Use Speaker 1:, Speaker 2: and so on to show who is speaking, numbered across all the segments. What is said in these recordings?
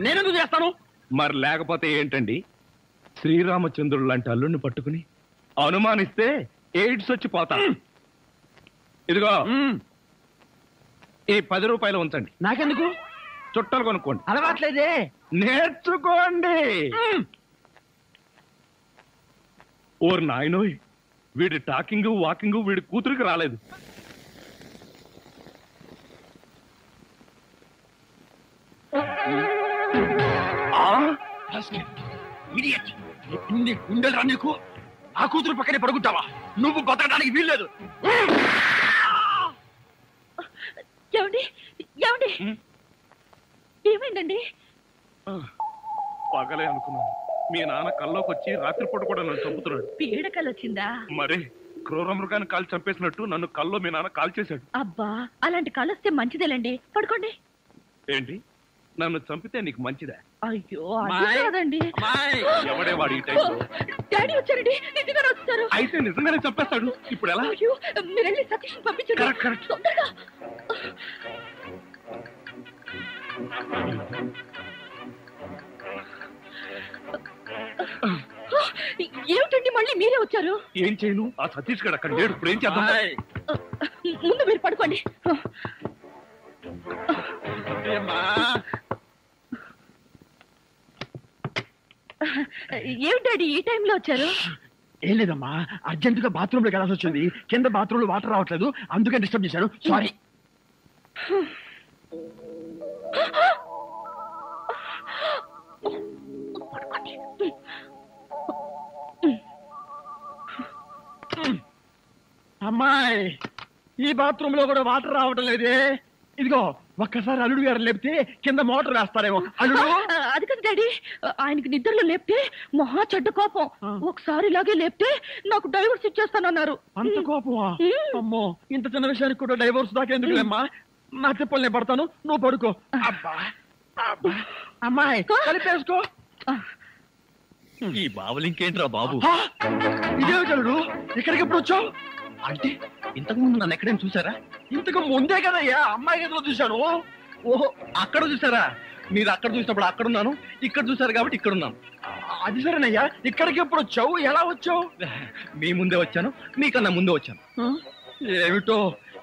Speaker 1: నేనెందుకు చేస్తాను?
Speaker 2: మరి లేకపోతే ఏంటండి? శ్రీరామచంద్రుడు లాంటి అల్లుడిని పట్టుకుని అనుమానిస్తే ఎయిడ్స్ వచ్చి పోతా. ఇదిగో ఈ 10 రూపాయలు ఉంచండి.
Speaker 1: నాకెందుకు?
Speaker 2: చుట్టలు కొనుక్కోండి.
Speaker 1: అలవాట్లేదే.
Speaker 2: నేర్చుకోండి. ఓర్ నాయనోయ్, వీడి టాకింగ్ వాకింగ్ వీడి కూతురికి రాలేదు.
Speaker 1: ఉండరా నీకు? ఆ కూతురు పక్కనే పడుకుంటావా? నువ్వు బతకడానికి వీల్లేదు.
Speaker 3: ఏమండి ఏమండి ఏమైందండి?
Speaker 2: పగలే అనుకున్నాను. మీ నాన్న కల్లోకి వచ్చి రాత్రిపూట కూడా నన్ను చంపుతున్నాడు.
Speaker 3: పీడకలు వచ్చిందా?
Speaker 2: మరి క్రూర మృగాన్ని కాల్ చంపేసినట్టు నన్ను కల్లో మీ నాన్న కాల్ చేశాడు.
Speaker 3: అబ్బా, అలాంటి కలొస్తే మంచిదేలండి. పడుకోండి.
Speaker 2: ఏంటి, నన్ను చంపితే నీకు మంచిదా?
Speaker 3: అయ్యో అది కాదండి.
Speaker 2: ఎవడే వాడు ఈ టైంలో?
Speaker 3: డాడీ వచ్చారండి. నిజంగానే వచ్చారు.
Speaker 2: అయితే నిజంగానే చంపేస్తాడు. ఇప్పుడు ఎలా?
Speaker 3: అయ్యో, మీరు వెళ్ళి సతీష్ పంపించండి. తొందరగా. ఏమిటండి మళ్ళీ మీరే వచ్చారు?
Speaker 2: ఏం చేయను, ఆ సతీష్ గడు అక్కడ లేడు. ఇప్పుడు ఏం చేద్దాం?
Speaker 3: ముందు మీరు పడుకోండి. ఏమిటండి ఈ టైంలో వచ్చారు?
Speaker 1: ఏం లేదమ్మా, అర్జెంటుగా బాత్రూమ్ లోకి వెళ్ళాల్సి వచ్చింది. కింద బాత్రూమ్ లో వాటర్ రావట్లేదు, అందుకే డిస్టర్బ్ చేశాను. సారీ. అమ్మాయి, ఈ బాత్రూమ్ లో కూడా వాటర్ రావటం లేదే. ఇదిగో ఒక్కసారి అల్లుడు గారు లేపితే కింద మోటార్ వేస్తారేమో. అల్లుడు
Speaker 3: అది కదా డాడీ, ఆయనకి నిద్రలో లేపితే మహా చెడ్డ కోపం. ఒకసారి ఇలాగే లేపితే నాకు డైవర్స్ ఇచ్చేస్తానన్నారు.
Speaker 1: అంత కోపమా? అమ్మో, ఇంత చిన్న విషయానికి కూడా డైవర్స్ దాకా ఎందుకులేమ్మా? నా తిప్పలు నేను పడతాను, నువ్వు పడుకో. అబ్బా అమ్మాయి, కలిపేసుకో.
Speaker 4: ఈ బాబులు ఇంకేంట్రా బాబు?
Speaker 1: ఇదే చలుడు, ఇక్కడికి ఎప్పుడు వచ్చావు?
Speaker 4: అంటే ఇంతకు ముందు నన్ను ఎక్కడైనా చూసారా?
Speaker 1: ఇంతకు ముందే కదయ్యా అమ్మాయి గదిలో చూశాను.
Speaker 4: ఓహో, అక్కడ చూసారా? మీరు అక్కడ చూసినప్పుడు అక్కడున్నాను, ఇక్కడ చూసారు కాబట్టి ఇక్కడున్నాను.
Speaker 1: అది సరేనయ్యా, ఇక్కడికి ఎప్పుడు వచ్చావు? ఎలా వచ్చావు?
Speaker 4: మీ ముందే వచ్చాను, మీకన్నా ముందే వచ్చాను.
Speaker 1: ఏమిటో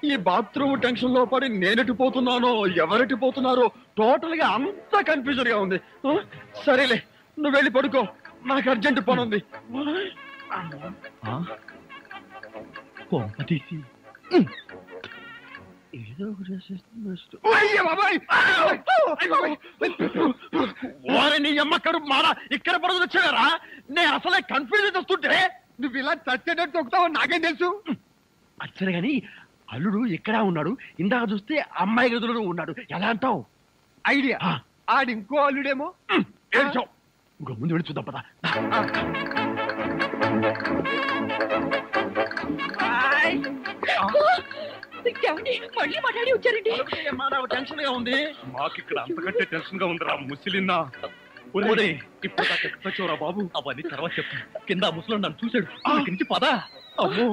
Speaker 1: ఈ బాత్రూమ్ టెన్షన్ లో పడి నేనెటు పోతున్నానో ఎవరెటు పోతున్నారో టోటల్ గా అంతా కన్ఫ్యూజన్ గా ఉంది. సరేలే, నువ్వు వెళ్ళి పడుకో, నాకు అర్జెంట్ పని ఉంది. ఏదో నీ అమ్మ కడుపు మారా, ఇక్కడ పడుతుంది వచ్చారా? నేను అసలే కన్ఫ్యూజన్ వస్తుంటే నువ్వు ఇలా చచ్చేటట్టు తొక్కుతావు నాకేం తెలుసు. అచ్చరే గాని అల్లుడు ఇక్కడ ఉన్నాడు, ఇందాక చూస్తే అమ్మాయి గదిలో ఉన్నాడు. ఎలా అంటావు? ఐడియా. ఆడి ఇంకో అల్లుడేమో. ఏడ్చావు, ఇంకో ముందు వెళ్ళి చూద్దాం పదా.
Speaker 3: మళ్ళీ మాట్లాడి వచ్చారండి.
Speaker 1: టెన్షన్ గా ఉంది.
Speaker 2: మాకు ఇక్కడ అంతకంటే టెన్షన్ గా ఉందిరా ముసిలిన్నా. ఇప్పుడు చచ్చోరా బాబు.
Speaker 4: అవన్నీ తర్వాత చెప్తాను. కింద ముసలో నన్ను చూశాడు, ఇక్కడి నుంచి పదా.
Speaker 2: అమ్మో,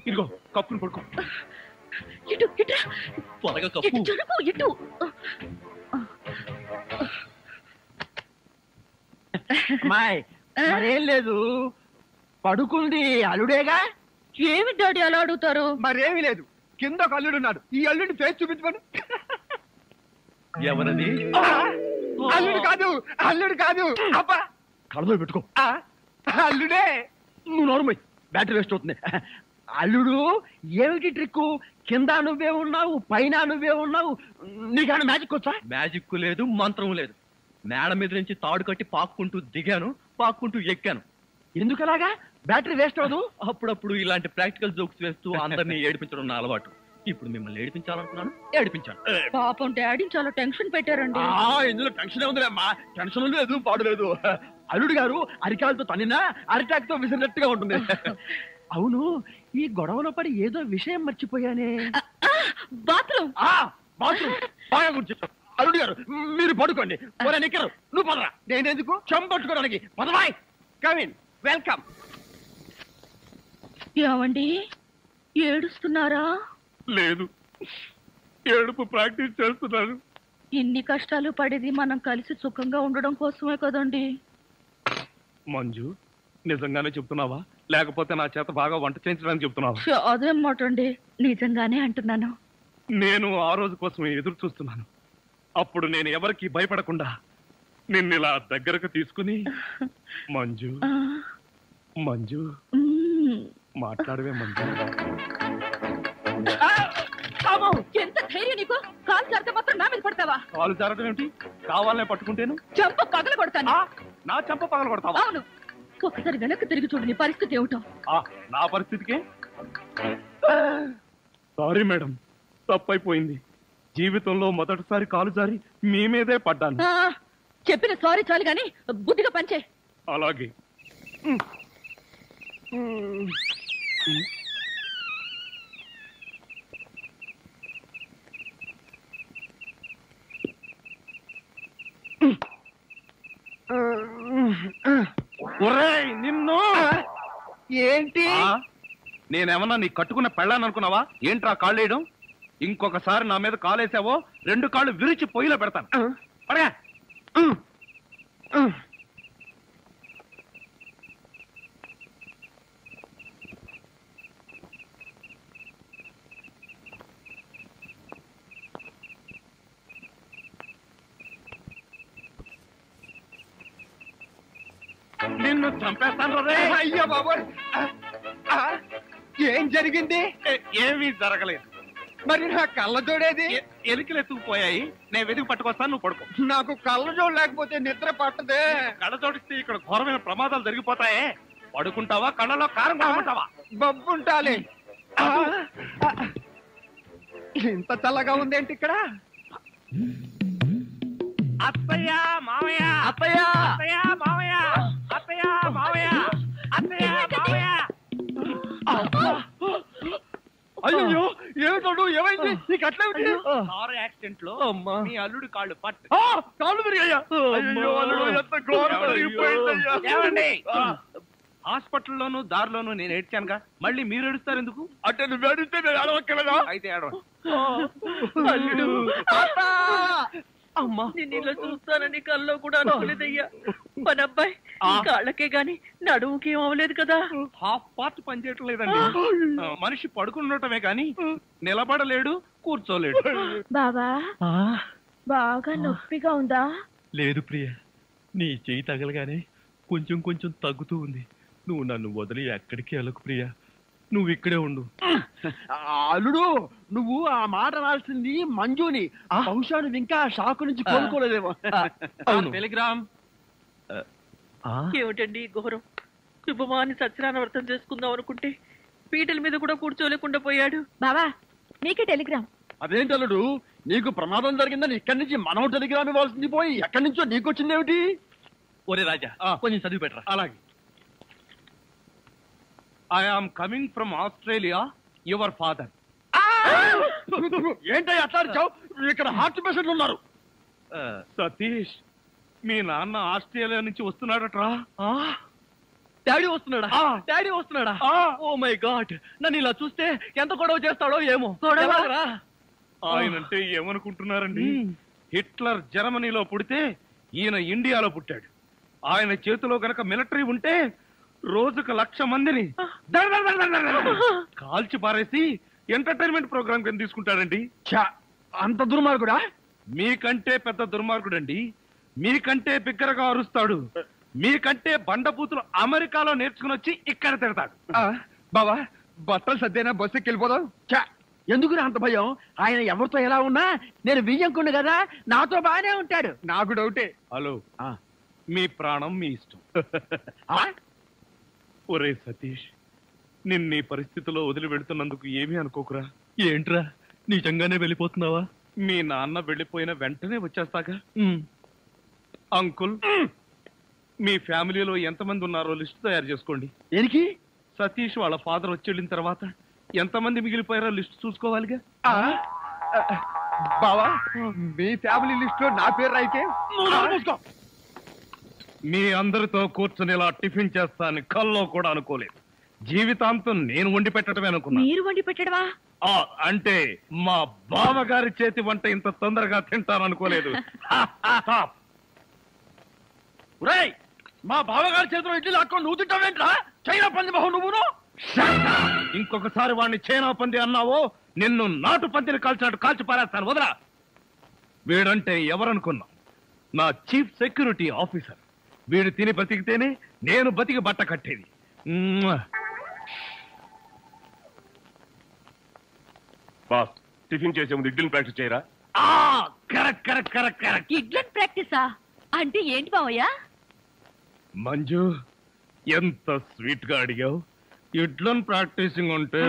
Speaker 2: ఇదిగో కప్పును పడుకో.
Speaker 4: త్వరగా కప్పు.
Speaker 3: ఇటు
Speaker 1: అమ్మాయి, మరేం లేదు, పడుకుంది అల్లుడేగా.
Speaker 3: ఏమి డాడీ అలా అడుగుతారు?
Speaker 1: మరేమీ లేదు, కింద ఒక అల్లుడున్నాడు. ఈ అల్లుడిని ఫేస్ చూపించమను.
Speaker 4: ఎవరది?
Speaker 1: అల్లుడు కాదు, అల్లుడు కాదు. అబ్బా, కళ్ళలో పెట్టుకో. అల్లుడే. నువ్వు నోరుమోయ్, బ్యాటరీ వేస్ట్ అవుతుంది. అల్లుడు. ఏమిటి ట్రిక్? కింద నువ్వే ఉన్నావు, పైన నువ్వే ఉన్నావు. నీకన్నా మ్యాజిక్ వచ్చా?
Speaker 4: మ్యాజిక్ లేదు, మంత్రం లేదు. మేడ మీద నుంచి తాడు కట్టి పాక్కుంటూ దిగాను, పాక్కుంటూ ఎక్కాను.
Speaker 1: ఎందుకలాగా? బ్యాటరీ వేస్ట్ అవ్వదు.
Speaker 4: అప్పుడప్పుడు ఇలాంటి ప్రాక్టికల్ జోక్స్ వేస్తూ అందరినీ ఏడిపించడం నా అలవాటు. ఇప్పుడు మిమ్మల్ని ఏడిపించాలనుకున్నాను, ఏడిపించాను.
Speaker 3: పాపం డాడీ చాలా టెన్షన్ పెట్టారండి.
Speaker 1: ఇందులో టెన్షన్ ఉందిలేమ్మా, టెన్షన్ లేదు, పాడు లేదు. అల్లుడు గారు అరికాలతో తనినా అరిటాక్ తో విసిరినట్టుగా ఉంటుంది. అవును, ఈ గొడవలో పడి ఏదో విషయం మర్చిపోయానే.
Speaker 3: బాత్రూమ్.
Speaker 1: బాత్రూమ్ బాగా గుర్తు. అల్లుడు గారు మీరు పడుకోండి. నిక్కరు నువ్వు పదరా. నేనెందుకు? చెంపట్టుకోవడానికి. పదవాయ్, కమిన్, వెల్కమ్.
Speaker 3: ఏమండి, ఏడుస్తున్నారా?
Speaker 2: లేదు, ఏడుపు ప్రాక్టీస్ చేస్తున్నాను.
Speaker 3: ఇన్ని కష్టాలు పడేది మనం కలిసి సుఖంగా ఉండడం కోసమే కదండి.
Speaker 2: మంజు, నిజంగానే చెప్తున్నావా లేకపోతే నా చేత బాగా వంట చేయించడానికి చెప్తున్నావా?
Speaker 3: అదేం మాట అండి, నిజంగానే అంటున్నాను.
Speaker 2: నేను ఆ రోజు కోసం ఎదురు చూస్తున్నాను. అప్పుడు నేను ఎవరికి భయపడకుండా నిన్నిలా దగ్గరకు తీసుకుని మంజు మంజు మాట్లాడవే మంజు.
Speaker 3: ఎంత ధైర్యం నీకు? కాలు జారితే మాత్రం నా మీద పడతావా?
Speaker 2: కాలు జారడం ఏమిటి? కావాలనే పట్టుకుంటేను
Speaker 3: చెంప పగల కొడతాను.
Speaker 2: నా చెంప పగల కొడతావా?
Speaker 3: అవును. ఒకసారి వెనక్కి తిరిగి చూడు, నీ పరిస్థితి ఏమిటో.
Speaker 2: నా పరిస్థితికే సారీ మేడం, తప్పైపోయింది. జీవితంలో మొదటిసారి కాలు జారి మీ మీదే పడ్డాను.
Speaker 3: చెప్పిన సారీ చాలు గాని బుద్ధిగా పంచే.
Speaker 2: అలాగే. ఒరేయ్ నిన్ను!
Speaker 1: ఏంటి?
Speaker 2: నేనేమన్నా నీ కట్టుకున్న పెళ్ళాను అనుకున్నావా? ఏంట్రా కాళ్ళు వేయడం? ఇంకొకసారి నా మీద కాలేసావో 2 కాళ్ళు విరిచి పొయ్యిలో పెడతాను. పడగా. నిన్ను చంపేస్తాను రే.
Speaker 1: అయ్యో బాబోయ్! ఏం జరిగింది?
Speaker 2: ఏమీ జరగలేదు.
Speaker 1: మరి నా కళ్ళజోడేది?
Speaker 2: ఎలికలు ఎత్తుకుపోయాయి. నేను వెతికి పట్టుకొస్తాను, నువ్వు పడుకో.
Speaker 1: నాకు కళ్ళజోడు లేకపోతే నిద్ర పట్టదే.
Speaker 2: కళ్ళజోడిస్తే ఇక్కడ ఘోరమైన ప్రమాదాలు జరిగిపోతాయే. పడుకుంటావా? కళ్ళలో కారం కొనుక్కుంటావా?
Speaker 1: బొబ్బుంటాలి. ఇంత చల్లగా ఉందేంటి ఇక్కడ?
Speaker 2: అత్తయ్య మావయ్య,
Speaker 3: అత్తయ్య,
Speaker 2: అత్తయ్య మావయ్య, అత్తయ్య మావయ్య, అత్తయ్య మావయ్య.
Speaker 1: అయ్యో ఏమిటోడు, ఏమైంది? నీకు అట్లేమిటి?
Speaker 2: కారు యాక్సిడెంట్ లో మీ అల్లుడు కాళ్ళు పట్టు.
Speaker 1: కాళ్ళు విరిగాయ్యా? అయ్యో అల్లుడు, ఎంత ఘోరం జరిగిపోయిందయ్యా.
Speaker 2: ఏమండి, హాస్పిటల్లోను దారిలోను నేను ఏడ్చానుగా, మళ్ళీ మీరు ఏడుస్తారు ఎందుకు?
Speaker 1: అంటే నువ్వు ఏడిస్తే నేను ఏడవక్కలేదా?
Speaker 2: అయితే ఏడవ.
Speaker 3: అల్లుడు, అమ్మా నేను ఇలా చూస్తానని కల్లో కూడా అనుకోలేదయ్యా. మన అబ్బాయి కాళ్ళకే గాని నడుముకి ఏం అవ్వలేదు కదా?
Speaker 2: హాఫ్ పార్ట్ పనిచేయటం లేదండి. మనిషి పడుకున్నటమే కానీ నిలబడలేడు, కూర్చోలేడు.
Speaker 3: బాబా, బాగా నొప్పిగా ఉందా?
Speaker 4: లేదు ప్రియ, నీ చెయ్యి తగలగానే కొంచెం కొంచెం తగ్గుతూ ఉంది. నువ్వు నన్ను వదిలి ఎక్కడికి వెళ్ళకు ప్రియ, నువ్వు ఇక్కడే ఉండు.
Speaker 1: అల్లుడు, నువ్వు ఆ మాట రాల్సింది మంజుని. బహుశా నువ్వు ఇంకా షాకు నుంచి కోలుకోలేదేమో.
Speaker 2: టెలిగ్రామ్.
Speaker 3: ఏమిటండి ఘోరం? శుభమాని సత్యనారాయణ వ్రతం చేసుకుందాం అనుకుంటే పీటల మీద కూడా కూర్చోలేకుండా పోయాడు. బావా, నీకే టెలిగ్రామ్.
Speaker 1: అదేంటి అల్లుడు, నీకు ప్రమాదం జరిగిందని ఇక్కడి నుంచి మనం టెలిగ్రామ్ ఇవ్వాల్సింది పోయి ఎక్కడి నుంచో నీకు వచ్చిందేమిటి?
Speaker 4: ఒరే రాజా, కొంచెం చదివి పెట్టరా.
Speaker 2: అలాగే. I am coming from Australia, your father.
Speaker 1: ఏంటయ్యా అట్లా అరిచావు? ఇక్కడ హార్ట్ పేషెంట్లు ఉన్నారు.
Speaker 2: సతీష్, మీ నాన్న ఆస్ట్రేలియా నుంచి వస్తున్నాడట్రా.
Speaker 4: డాడీ వస్తున్నాడా? డాడీ వస్తున్నాడా? ఓ మై గాడ్, నన్ను ఇలా చూస్తే ఎంత గొడవ చేస్తాడో ఏమో. ఎలాగరా?
Speaker 2: ఆయనంటే ఏమనుకుంటున్నారండి? హిట్లర్ జర్మనీలో పుడితే ఈయన ఇండియాలో పుట్టాడు. ఆయన చేతిలో గనక మిలిటరీ ఉంటే రోజుకు 1,00,000 మందిని కాల్చి పారేసి ఎంటర్టైన్మెంట్ ప్రోగ్రామ్ కింద తీసుకుంటాడండి.
Speaker 1: అంత దుర్మార్గుడా?
Speaker 2: మీకంటే పెద్ద దుర్మార్గుడండి. మీకంటే బిగ్గరగా అరుస్తాడు. మీకంటే బండబూతులు అమెరికాలో నేర్చుకుని వచ్చి ఇక్కడ తిడతాడు.
Speaker 1: బావా, బట్టలు సర్దేనా బస్సుకి వెళ్ళిపోదాం. ఎందుకు అంత భయం? ఆయన ఎవరితో ఎలా ఉన్నా నేను వియ్యంకుండు కదా, నాతో బానే ఉంటాడు. నాకు డౌటే.
Speaker 2: హలో, మీ ప్రాణం మీ ఇష్టం. ఒరే సతీష్, నిన్న పరిస్థితిలో వదిలి వెళుతున్నందుకు ఏమీ అనుకోకురా.
Speaker 4: ఏంట్రా, నిజంగానే వెళ్ళిపోతున్నావా?
Speaker 2: మీ నాన్న వెళ్ళిపోయిన వెంటనే వచ్చేస్తాగా. అంకుల్, మీ ఫ్యామిలీలో ఎంతమంది ఉన్నారో లిస్ట్ తయారు చేసుకోండి.
Speaker 1: దేనికి?
Speaker 2: సతీష్ వాళ్ళ ఫాదర్ వచ్చి వెళ్ళిన తర్వాత ఎంతమంది మిగిలిపోయారో లిస్ట్ చూసుకోవాలిగా.
Speaker 1: బావా, మీ ఫ్యామిలీ లిస్ట్ లో నా పేరు రాయితే
Speaker 2: మీ అందరితో కూర్చొని ఇలా టిఫిన్ చేస్తాను కల్లో కూడా అనుకోలేదు. జీవితాంతం నేను వండి పెట్టడమే అనుకున్నా.
Speaker 3: మీరు వండి పెట్టడమా?
Speaker 2: అంటే మా బావగారి చేతి వంట ఇంత తొందరగా తింటాననుకోలేదు.
Speaker 1: మా బావగారి చేతిలో ఇడ్లీ లాక్కొని నువ్వు తింటావేంట్రా? చైనా పంది బహు నువ్వును.
Speaker 2: ఇంకొకసారి వాడిని చైనా పంది అన్నావో నిన్ను నాటు పందిని కాల్చినట్టు కాల్చి పారేస్తాను. వదరా. వీడంటే ఎవరనుకున్నావు? నా చీఫ్ సెక్యూరిటీ ఆఫీసర్. వీడు తిని బతికితేనే నేను బతికి బట్ట కట్టేది.
Speaker 5: బాస్, టిఫిన్ చేసే ముందు ఇడ్లీని ప్రాక్టీస్ చేయరా?
Speaker 2: Correct correct correct correct.
Speaker 3: ఇడ్లన్ ప్రాక్టీసా అంటే ఏంటి బావయ్య?
Speaker 2: మంజు, ఎంత స్వీట్ గా అడిగావు. ఇడ్లన్ ప్రాక్టీసింగ్ అంటే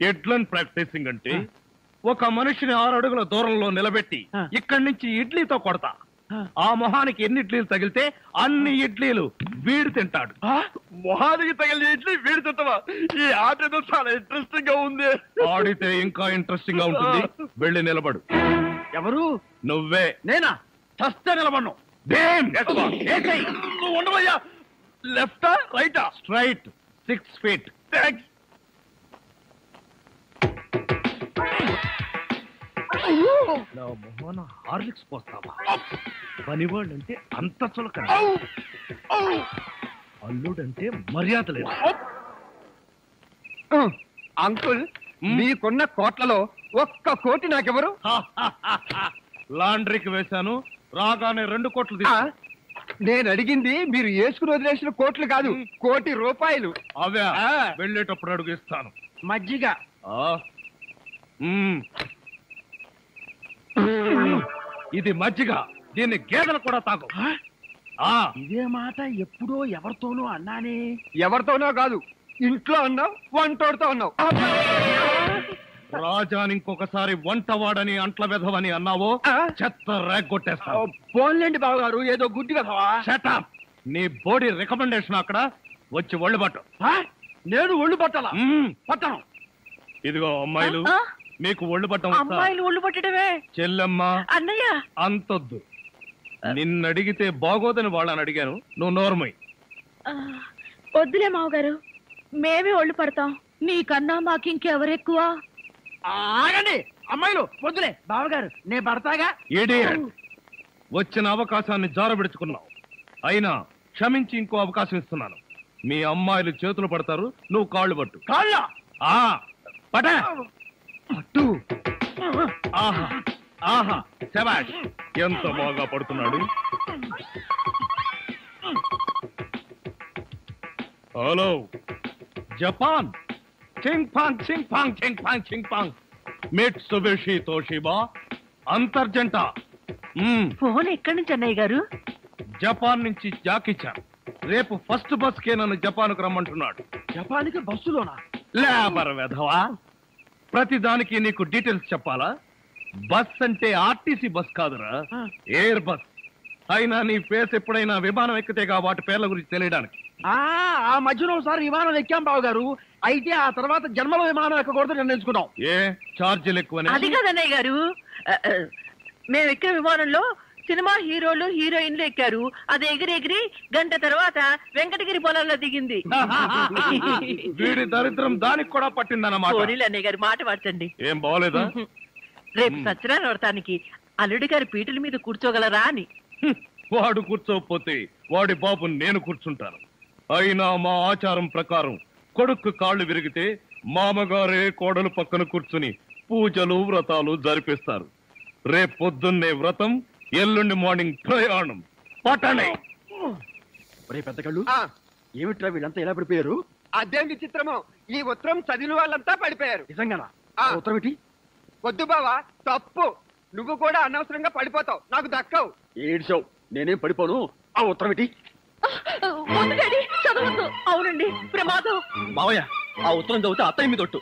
Speaker 2: ఇడ్లన్ ప్రాక్టీసింగ్ అంటే ఒక మనిషిని 6 అడుగుల దూరంలో నిలబెట్టి ఇక్కడి నుంచి ఇడ్లీతో కొడతా. ఆ మొహానికి ఎన్ని ఇడ్లీలు తగిలితే అన్ని ఇడ్లీలు వీడు తింటాడు.
Speaker 1: మొహానికి తగిలిన ఇడ్లీ వీడి తింటావా? ఈ ఆట ఏదో చాలా ఇంట్రెస్టింగ్ గా ఉంది.
Speaker 2: ఆడితే ఇంకా ఇంట్రెస్టింగ్ గా ఉంటుంది. వెళ్ళి నిలబడు.
Speaker 1: ఎవరు?
Speaker 2: నువ్వే.
Speaker 1: నేనా? చస్తే నిలబడ్ను. నువ్వు ఉండవయ్యా. లెఫ్టా రైటా?
Speaker 2: Straight 6 feet. నా మొహన హార్లిక్స్ పోస్తావా? పనివాళ్ళంటే అంత చులకన, అల్లుడంటే మర్యాద లేదు.
Speaker 1: అంకుల్, మీకున్న కోట్లలో 1 కోటి నాకెవరు?
Speaker 2: లాండ్రీకి వేశాను, రాగానే 2 కోట్లు తీసా.
Speaker 1: నేను అడిగింది మీరు వేసుకుని వదిలేసిన కోట్లు కాదు, 1 కోటి రూపాయలు.
Speaker 2: అవే వెళ్ళేటప్పుడు అడుగు ఇస్తాను.
Speaker 1: మజ్జిగ.
Speaker 2: ఇది మజ్జిగ. దీన్ని గేదెలు కూడా తాగు.
Speaker 1: ఇదే మాట ఎప్పుడో ఎవరితోనో అన్నానే. ఎవరితోనో కాదు, ఇంట్లో అన్నావు, వంటోడితో అన్నావు.
Speaker 2: రాజాని ఇంకొకసారి వంటవాడని అంట్ల వెధవని అన్నావో చెత్త రేగొట్టేస్తావు.
Speaker 1: పోన్లేండి బావగారు, ఏదో గుడ్డి కదవా.
Speaker 2: షటప్. నీ బోడీ రికమెండేషన్ అక్కడ వచ్చి ఒళ్ళు పట్టు.
Speaker 1: నేను ఒళ్ళు పట్టాలా? పట్టను.
Speaker 2: ఇదిగో అమ్మాయిలు, మీకు ఒళ్ళు పట్టం.
Speaker 3: అమ్మాయిలు ఒళ్ళు పట్టడమే.
Speaker 2: చెల్లెమ్మ,
Speaker 3: అన్నయ్య
Speaker 2: అంతొద్దు. నిన్నడిగితే బాగోదని వాళ్ళని అడిగాను. నువ్వు నోర్మై.
Speaker 3: వద్దులే మావగారు, మేమే ఒళ్ళు పడతాం. నీకన్నా మాకింకెవరెక్కువ?
Speaker 1: ఆగండి అమ్మాయిలు, వద్దులే బావగారు, నేను పడతాగా.
Speaker 2: ఇడియట్. వచ్చిన అవకాశాన్ని జారబెడుచుకున్నావు. అయినా క్షమించి ఇంకో అవకాశం ఇస్తున్నాను. మీ అమ్మాయిలు చేతులు పడతారు, నువ్వు కాళ్ళు పట్టు.
Speaker 1: కాళ్ళ
Speaker 2: పట పట్టు. ఆహా ఆహా, శభాష్. ఎంత బాగా పడుతున్నాడు. Hello Japan. చింగ్ పాంగ్ చింగ్ పాంగ్ చింగ్ పాంగ్ చింగ్ పాంగ్. మిట్సుబిషి తోషిబా అంతర్జంట.
Speaker 3: ఫోన్ ఎక్కడి నుంచి అన్నయ్య గారు?
Speaker 2: జపాన్ నుంచి జాకిచాన్. రేపు ఫస్ట్ బస్ కే నన్ను జపాన్ కు రమ్మంటున్నాడు.
Speaker 1: జపాన్కి బస్సులోనా?
Speaker 2: లేబర్ వెధవా, ప్రతి దానికి నీకు డీటెయిల్స్ చెప్పాలా? బస్ అంటే ఆర్టీసీ బస్ కాదురా, ఎయిర్ బస్. అయినా నీ ఫేస్ ఎప్పుడైనా విమానం ఎక్కితేగా వాటి పేర్ల గురించి తెలియడానికి.
Speaker 1: ఆ మధ్యలో ఒకసారి విమానం ఎక్కాం బావగారు. అయితే ఆ తర్వాత జన్మలో విమానం ఎక్కకూడదు నిర్ణయించుకున్నాం.
Speaker 2: ఏ ఛార్జీలు ఎక్కువనే?
Speaker 3: అది కాదన్నయ్య గారు, మేము ఎక్కిన విమానంలో సినిమా హీరోలు హీరోయిన్లు ఎక్కారు. అది ఎగిరెగిరి గంట తర్వాత వెంకటగిరి పొలంలో దిగింది.
Speaker 2: వీడి దరిద్రం దానికి కూడా పట్టిందన్నమాట.
Speaker 3: అన్నయ్య గారు మాట మార్చండి.
Speaker 2: ఏం బాగోలేదా?
Speaker 3: రేపు సత్యనారాయణ వ్రతానికి అల్లుడి గారి పీటల మీద కూర్చోగలరా అని.
Speaker 2: వాడు కూర్చోకపోతే వాడి బాబు నేను కూర్చుంటాను. అయినా మా ఆచారం ప్రకారం కొడుకు కాళ్ళు విరిగితే మామగారే కోడలు పక్కన కూర్చుని పూజలు వ్రతాలు జరిపిస్తారు. రేపు పొద్దున్నే వ్రతం, ఎల్లుండి మార్నింగ్ ప్రయాణం. పట్టణే.
Speaker 1: పెద్ద కళ్ళు, ఏమిట్రా వీళ్ళంతా ఎలా పడిపోయారు? అదేం విచిత్రమో, ఈ ఉత్తరం చదివిన వాళ్ళంతా పడిపోయారు. నిజంగానా? ఉత్తరం ఏంటి? వద్దు బావా, తప్పు. నువ్వు కూడా అనవసరంగా పడిపోతావు, నాకు దక్కవు. ఏడ్చావు, నేనేం పడిపోను. ఆ ఉత్తరం ఏంటి?
Speaker 3: చదవద్దు. అవునండి, ప్రమాదం.
Speaker 1: బావయ్య, ఆ ఉత్తరం చదివితే అత్తయ్య మీద ఒట్టు.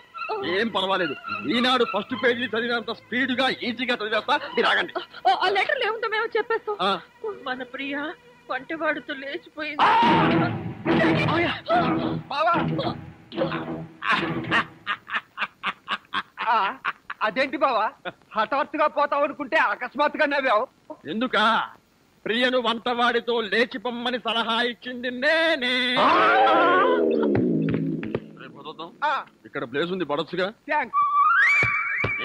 Speaker 1: ఏం పర్వాలేదు, ఈనాడు ఫస్ట్ పేజీ చదివినంత స్పీడ్ గా ఈజీగా చదివేస్తా. మీరు ఆగండి.
Speaker 3: ఆ లెటర్ ఏముందో మేము చెప్పేస్తాం. మన ప్రియ వంటవాడుతో లేచిపోయింది. అదేంటి బావా, హఠాత్తుగా పోతావు అనుకుంటే అకస్మాత్తుగా నవ్వావు. ఎందుక? ప్రియను వంటవాడితో లేచిపోమ్మని సలహా ఇచ్చింది నేనే.
Speaker 1: రత్నం ఇక్కడ ప్లేస్ ఉంది పడొచ్చుగా.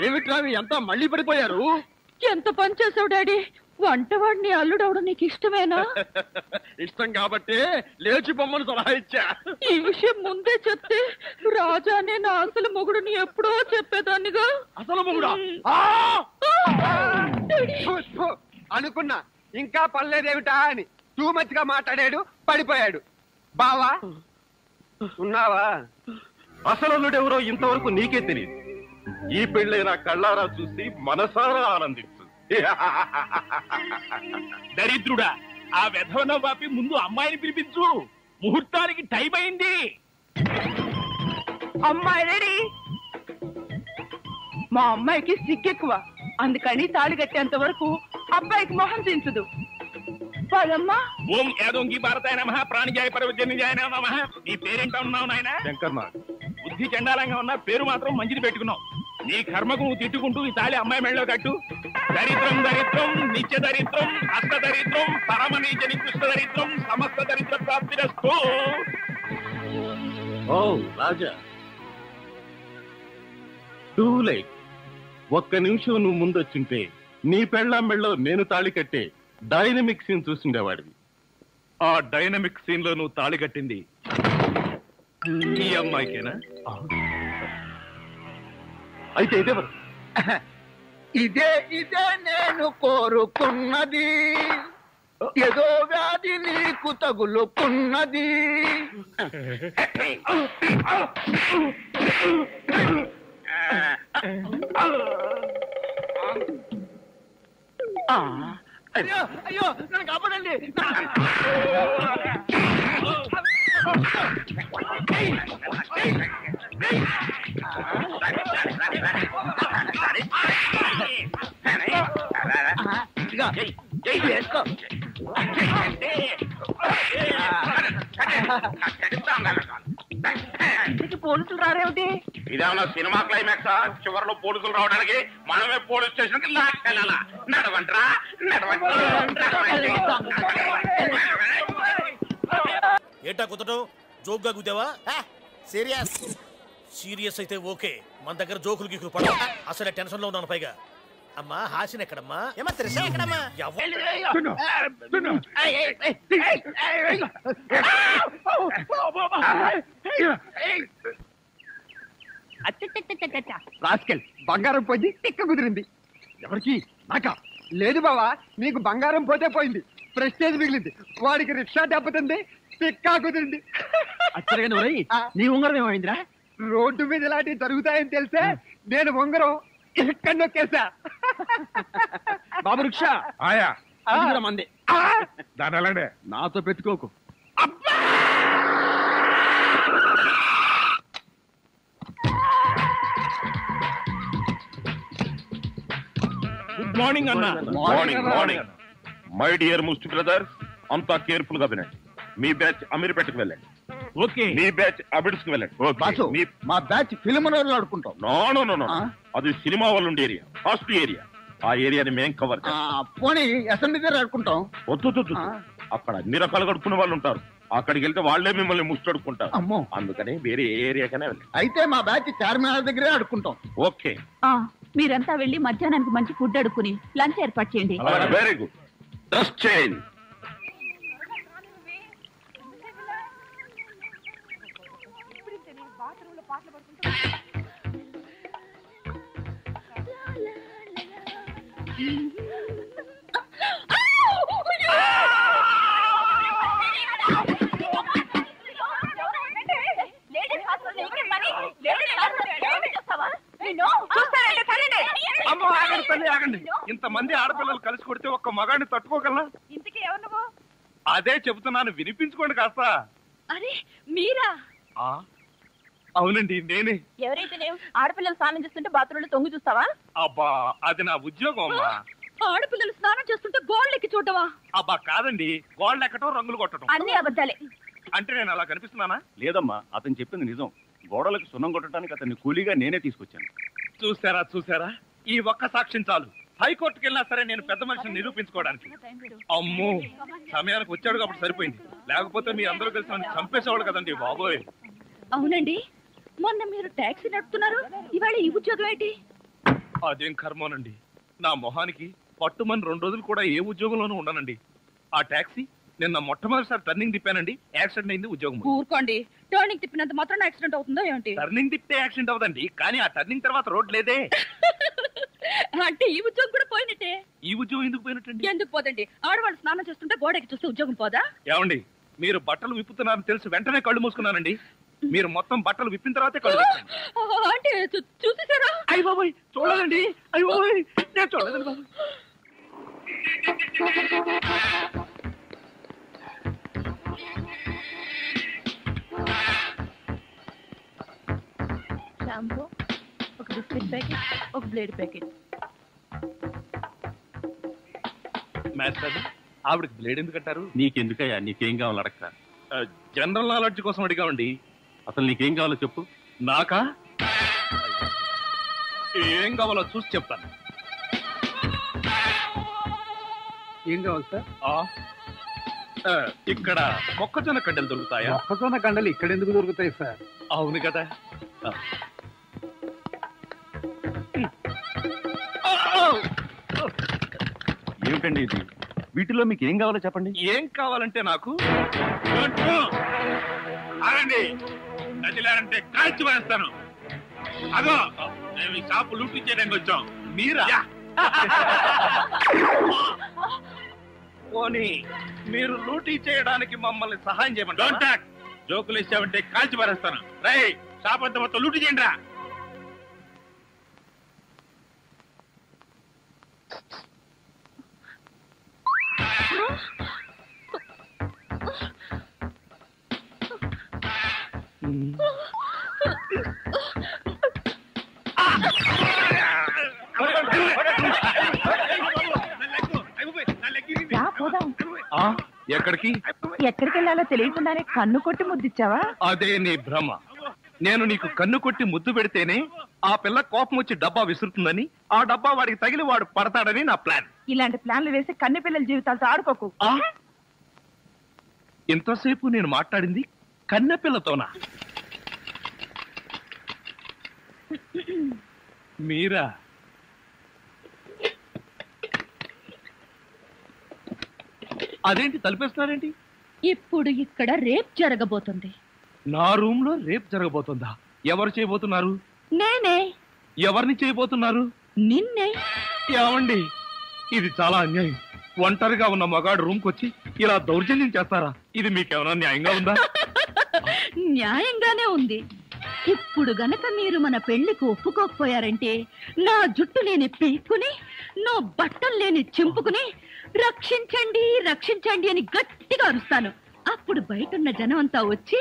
Speaker 1: ఏమిట్రా ఎంత మళ్ళీ పడిపోయారు?
Speaker 3: ఎంత పని చేసావు డాడీ? వంటవాడిని అల్లుడవడం నీకు ఇష్టమేనా?
Speaker 1: ఇష్టం కాబట్టి లేచి బొమ్మను సలహా ఇచ్చా.
Speaker 3: ఈ విషయం ముందే చెప్తే రాజానే నా అసలు మొగుడుని ఎప్పుడో చెప్పేదాన్నిగా.
Speaker 1: అసలు మొగుడా? అనుకున్నా ఇంకా పర్లేదేమిటా అని. టూ మచ్ గా మాట్లాడాడు, పడిపోయాడు. బావా ఉన్నావా?
Speaker 2: అసలు ఎవరో ఇంతవరకు నీకే తెలియదు. ఈ పెళ్ళైన కళ్ళారా చూసి మనసారా ఆనందించు.
Speaker 4: దరిద్రుడా, ఆ వెధవన వాపి ముందు అమ్మాయిని పిలిపించు. ముహూర్తానికి టైం అయింది.
Speaker 3: అమ్మాయి రెడీ. మా అమ్మాయికి సిగ్గెక్కువ, అందుకని తాళి కట్టేంత వరకు అబ్బాయికి మొహం దించదు. పదమ్మా.
Speaker 4: ఓం యాదోంగి భారతాయ నమః ప్రాణిజాయ పరవజన్యజాయ నమః. నీ పేరేంటా ఉన్నావు నాయన?
Speaker 2: శంకర్నాథ్.
Speaker 4: బుద్ధి చండాలంగా ఉన్నా పేరు మాత్రం మంచిది పెట్టుకున్నావు. నీ కర్మకు నువ్వు తిట్టుకుంటూ ఈ తాళి అమ్మాయి మెళ్ళలో కట్టు. దరిద్రం దరిద్రం నిత్య దరిద్రం అష్ట దరిద్రం పరమ నీచ నికృష్ట దరిద్రం సమస్త దరిద్ర ప్రాప్తిరస్తు.
Speaker 2: ఓ రాజా, టూ లైట్. ఒక్క నిమిషం నువ్వు ముందొచ్చుంటే నీ పెళ్ళాం మెళ్ళలో నేను తాళి కట్టే డైనమిక్ సీన్ చూసిండేవాడివి. ఆ డైనమిక్ సీన్ లో నువ్వు తాళి కట్టింది ఈ అమ్మాయికేనా? అయితే ఇదే
Speaker 1: ఇదే ఇదే నేను కోరుకున్నది, ఏదో వ్యాధి నీకు తగులుకున్నది. అయ్యో అయ్యో నన్ను కాపాడండి.
Speaker 3: పోలీసులు రారేమిటి?
Speaker 5: ఇదేమన్నా సినిమా క్లైమాక్స్? చివరిలో పోలీసులు రావడానికి మనమే పోలీస్ స్టేషన్ కి లాక్కెళ్ళాలా? నడవంట్రా
Speaker 6: ఏటా కుదటం? జోక్ గా కుదావా? సీరియస్ సీరియస్ అయితే ఓకే. మన దగ్గర జోకులు గీకులు పడ. అసలే టెన్షన్ లో ఉన్నాను. పైగా అమ్మా హాసిన్ ఎక్కడమ్మా? ఎక్కడమ్మా?
Speaker 1: రాస్కెల్, బంగారం పోయింది, టిక్క కుదిరింది. ఎవరికి? నాకా? లేదు బావా, నీకు బంగారం పోతే పోయింది, ప్రెస్టేజ్ మిగిలింది. వాడికి రిక్షా దెబ్బతింది, టిక్కా కుదిరింది. నీ ఉంగరం ఏమైందిరా? రోడ్డు మీద ఇలాంటివి జరుగుతాయని తెలిసే నేను ఉంగరం ఇక్కడ నొక్కేసా. బాబు రిక్షా
Speaker 2: ఆయా
Speaker 1: మంది
Speaker 2: దాని అలానే
Speaker 1: నాతో పెట్టుకోకు.
Speaker 4: గుడ్ మార్నింగ్ అన్న.
Speaker 5: Morning morning. మై డియర్ ముస్టి బ్రదర్స్, అంతా కేర్ఫుల్ గా వినండి. మీ బ్యాచ్ అమీర్పేటకు వెళ్ళండి.
Speaker 4: ఓకే.
Speaker 5: మీ బ్యాచ్ అబిడ్స్ కు వెళ్ళండి.
Speaker 1: మా బ్యాచ్ ఫిల్మ్ ఆడుకుంటాం.
Speaker 5: నో అది సినిమా వాళ్ళు ఉండే ఏరియా, ఫస్ట్ ఏరియా. ఆ ఏరియాని మేం కవర్
Speaker 1: పోనీ అసెంబ్లీ దగ్గర ఆడుకుంటాం.
Speaker 5: వద్దు, అక్కడ అన్ని రకాలు కడుక్కునే వాళ్ళు ఉంటారు. అక్కడికి వెళ్తే వాళ్లే మిమ్మల్ని ముస్టడుకుంటారు.
Speaker 1: అమ్మో,
Speaker 5: అందుకని వేరే ఏరియాకనే వెళ్ళండి.
Speaker 1: అయితే మా బ్యాచ్ చార్మినార్ దగ్గరే ఆడుకుంటాం.
Speaker 5: ఓకే.
Speaker 3: మీరంతా వెళ్ళి మధ్యాహ్నానికి మంచి ఫుడ్ అడుక్కుని లంచ్ ఏర్పాటు చేయండి.
Speaker 5: Very good. Dress change.
Speaker 2: ఆగండి. ఇంతమంది ఆడపిల్లలు కలిసి కొడితే ఒక్క మగాడిని తట్టుకోగలనా?
Speaker 3: ఇంతకీ ఎవరు నువ్వు?
Speaker 2: అదే చెబుతున్నాను, వినిపించుకోండి కాస్త.
Speaker 3: అరే మీరా?
Speaker 2: అవునండి, నేనే.
Speaker 3: ఎవరైతే ఆడపిల్లలు స్నానం చేస్తుంటే బాత్రూంలో తొంగి చూస్తావా?
Speaker 2: అబ్బా, అది నా ఉద్యోగం అమ్మా.
Speaker 3: ఆడపిల్లలు స్నానం చేస్తుంటే గోళ్ళెక్కి చూడవా?
Speaker 2: అబ్బా కాదండి, గోళ్ళు ఎక్కటం, రంగులు కొట్టడం.
Speaker 3: అన్ని అబద్ధాలే.
Speaker 2: అంటే నేను అలా కనిపిస్తున్నానా?
Speaker 7: లేదమ్మా, అతను చెప్పింది నిజం. గోడలకు సున్నం కొట్టడానికి అతన్ని కూలీగా నేనే తీసుకొచ్చాను.
Speaker 2: చూసారా, ఈ ఒక్క సాక్ష్యం చాలు. హైకోర్టుకి వెళ్ళినా సరే నేను పెద్ద మనిషిని నిరూపించుకోవడానికి. అమ్మో, సమయానికి వచ్చాడు కాబట్టి సరిపోయింది. లేకపోతే మీ అందరూ కలిసి నన్ను చంపేసేవాడు కదండి బాబోయ్.
Speaker 3: అవునండి,
Speaker 8: మొన్న మీరు టాక్సీ నడుపుతున్నారు, ఇవాళ ఈ ఉద్యోగం ఏంటి?
Speaker 2: అదేం కర్మోనండి, నా మొహానికి పట్టుమని 2 రోజులు కూడా ఏ ఉద్యోగంలోనూ ఉండనండి. ఆ టాక్సీ నిన్న మొట్టమొదటిసారి టర్నింగ్ తిప్పానండి, యాక్సిడెంట్ అయింది. ఉద్యోగం
Speaker 8: ఊరుకోండి, టర్నింగ్ తిప్పినంత మాత్రం యాక్సిడెంట్ అవుతుందో ఏమిటి?
Speaker 2: టర్నింగ్ తిప్పితే యాక్సిడెంట్ అవదండి, కానీ ఆ టర్నింగ్ తర్వాత రోడ్ లేదే.
Speaker 8: అంటే ఈ ఉద్యోగం కూడా పోయినట్టే.
Speaker 2: ఈ ఉద్యోగం ఎందుకు పోయినట్టండి?
Speaker 8: ఎందుకు పోదండి, ఆడవాళ్ళు స్నానం చేస్తుంటే గోడకి చూస్తే ఉద్యోగం పోదా?
Speaker 2: ఏమండి, మీరు బట్టలు విప్పుతున్నారని తెలిసి వెంటనే కళ్ళు మూసుకున్నానండి. మీరు మొత్తం బట్టలు విప్పిన తర్వాతే కళ్ళు తెరిచాను.
Speaker 8: అంటే చూసేసారా?
Speaker 2: అయ్య బాబోయ్, చూడలేదండి. అయ్య బాబోయ్, నేను చూడలేదండి బాబు.
Speaker 8: షాంపూ, ఒక బిస్కెట్ ప్యాకెట్, ఒక బ్లేడ్ ప్యాకెట్.
Speaker 2: మాస్టర్, ఆవిడకి బ్లేడ్ ఎందుకు కట్టారు?
Speaker 7: నీకెందుకయ్యా, నీకేం కావాలి అడక్క.
Speaker 2: జనరల్ నాలెడ్జ్ కోసం అడిగామండి.
Speaker 7: అసలు నీకేం కావాలో చెప్పు.
Speaker 2: నాకా? ఏం కావాలో చూసి చెప్తాను.
Speaker 1: ఏం కావాలి సార్?
Speaker 2: ఇక్కడ మొక్కజొన్న కండలు దొరుకుతాయా?
Speaker 1: మొక్కజొన్న కండలు ఇక్కడ ఎందుకు దొరుకుతాయి సార్?
Speaker 2: అవును కదా.
Speaker 7: ఏమిటండి ఇది? వీటిలో మీకు ఏం కావాలో చెప్పండి.
Speaker 2: ఏం కావాలంటే నాకు
Speaker 4: ఆగండి, నదిలారంటే కాల్చి వేస్తాను. అదో మేము ఈ షాపు లూటీ చేయడానికి వచ్చాం.
Speaker 2: మీరా? పోనీ మీరు లూటీ చేయడానికి మమ్మల్ని సహాయం చేయమంటారా?
Speaker 4: జోకులు ఇచ్చామంటే కాల్చి పారేస్తాను. రై, షాప్ అంతా మొత్తం లూటీ చేయండి రా.
Speaker 2: ఎక్కడికి?
Speaker 3: ఎక్కడికి వెళ్ళాలో తెలియకుండానే కన్ను కొట్టి ముద్దిచ్చావా?
Speaker 2: అదే నీ భ్రమ. నేను నీకు కన్ను కొట్టి ముద్దు పెడితేనే ఆ పిల్ల కోపం వచ్చి డబ్బా విసురుతుందని, ఆ డబ్బా వాడికి తగిలి వాడు పడతాడని నా ప్లాన్.
Speaker 3: ఇలాంటి ప్లాన్లు వేసి కన్నె పిల్లల జీవితాలతో ఆడుకోకు.
Speaker 2: ఇంతసేపు నేను మాట్లాడింది కన్నెపిల్లతోనా? మీరా? అదేంటి తలిపేస్తున్నారేంటి?
Speaker 8: ఇప్పుడు ఇక్కడ రేప్ జరగబోతుంది.
Speaker 2: నా రూమ్ లో రేప్ జరగబోతుందా? ఎవరు చేయబోతున్నారు?
Speaker 8: నేనే.
Speaker 2: ఎవరిని చేయబోతున్నారు?
Speaker 8: నిన్నే.
Speaker 2: ఏమండి, ఇది చాలా అన్యాయం. ఒంటరిగా ఉన్న మగాడు రూమ్ కొచ్చి ఇలా దౌర్జన్యం చేస్తారా? ఇది మీకేమైనా న్యాయంగా ఉందా?
Speaker 8: న్యాయంగానే ఉంది. ఇప్పుడు గనక మీరు మన పెళ్లికి ఒప్పుకోకపోయారంటే నా జుట్టు లేని పీక్కుని, నా బట్టలు లేని చింపుకుని రక్షించండి రక్షించండి అని గట్టిగా అరుస్తాను. అప్పుడు బయటున్న జనం అంతా వచ్చి